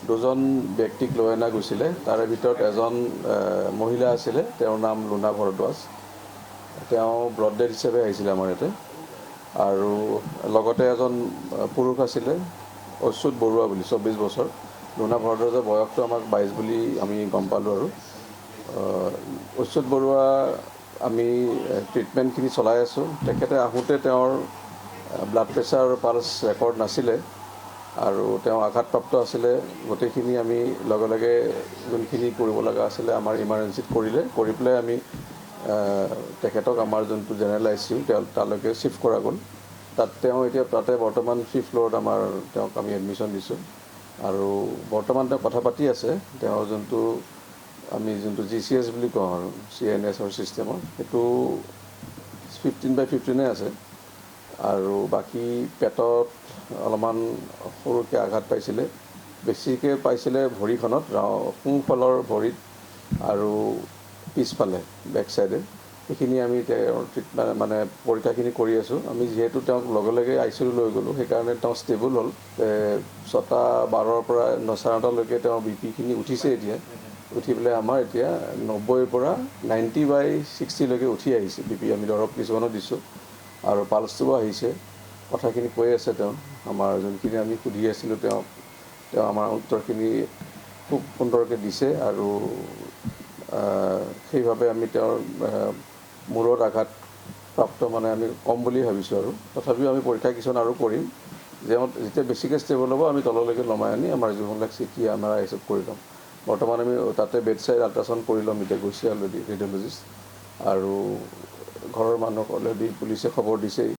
দুজন ব্যক্তিক লৈ অনা গৈছিলে। তাৰে ভিতৰত এজন মহিলা আছিলে, তেওঁৰ নাম লুনা ভৰদ্বাজ। তেওঁ ব্ৰড ডেড হিচাপে আহিছিলে আমাৰ ইয়াতে। আৰু লগতে এজন পুৰুষ আছিলে, অচ্যুত বৰুৱা বুলি, 24 বছৰ। লুনা ভৰদ্বাজৰ বয়সটো আমাক 22 বুলি আমি গম পালোঁ। আৰু অচ্যুত বৰুৱা আমি ট্ৰিটমেণ্টখিনি চলাই আছোঁ। তেখেতে আহোঁতে তেওঁৰ ব্লাড প্ৰেছাৰ আৰু পালছ ৰেকৰ্ড নাছিলে, আৰু তেওঁ আঘাতপ্ৰাপ্ত আছিলে। গোটেইখিনি আমি লগে লগে যোনখিনি কৰিব লগা আছিলে আমাৰ ইমাৰ্জেঞ্চিত কৰি পেলাই আমি তেখেতক আমাৰ যোনটো জেনেৰেল ICU তালৈকে শ্বিফ্ট কৰা গ'ল। তেওঁ এতিয়া তাতে বৰ্তমান 5th ফ্ল'ৰত তেওঁক আমি এডমিশ্যন দিছোঁ। আৰু বৰ্তমান তেওঁ কথা পাতি আছে। তেওঁৰ যোনটো GCS বুলি কওঁ আৰু CNSৰ ছিষ্টেমৰ, সেইটো 15/15 আছে। আৰু বাকী পেটত অলপমান সৰুকৈ আঘাত পাইছিলে, বেছিকৈ পাইছিলে ভৰিখনত, সোঁফালৰ ভৰিত আৰু পিছফালে বেক চাইডে। সেইখিনি আমি তেওঁৰ মানে পৰীক্ষাখিনি কৰি আছোঁ। আমি যিহেতু তেওঁক লগে লগে ICU লৈ গ'লোঁ, সেইকাৰণে তেওঁ ষ্টেবল হ'ল। 6:12 পৰা 9:30লৈকে তেওঁৰ BPখিনি উঠিছে। এতিয়া উঠি পেলাই আমাৰ এতিয়া 90ৰ পৰা 90/60লৈকে উঠি আহিছে BP। আমি দৰৱ কিছুমানো দিছোঁ আৰু পালছটোও আহিছে। কথাখিনি কৈ আছে তেওঁ। আমাৰ যোনখিনি আমি সুধি আছিলোঁ তেওঁ আমাৰ উত্তৰখিনি খুব সুন্দৰকৈ দিছে। আৰু সেইভাৱে আমি তেওঁৰ মূৰত আঘাতপ্ৰাপ্ত মানে আমি কম বুলি ভাবিছোঁ। আৰু তথাপিও আমি পৰীক্ষা কিছুমান আৰু কৰিম। যেতিয়া বেছিকৈ ষ্টেবল হ'ব আমি তললৈকে নমাই আনি আমাৰ যোনবিলাক CT আমাৰ ICUত কৰি ল'ম। বৰ্তমান আমি তাতে বেডছাইড আল্ট্ৰাচাউণ্ড কৰি ল'ম। এতিয়া গৈছে অলৰেডি ৰেডিঅ'লজিষ্ট, আৰু ঘৰৰ মানুহক অলৰেডি পুলিচে খবৰ দিছেই।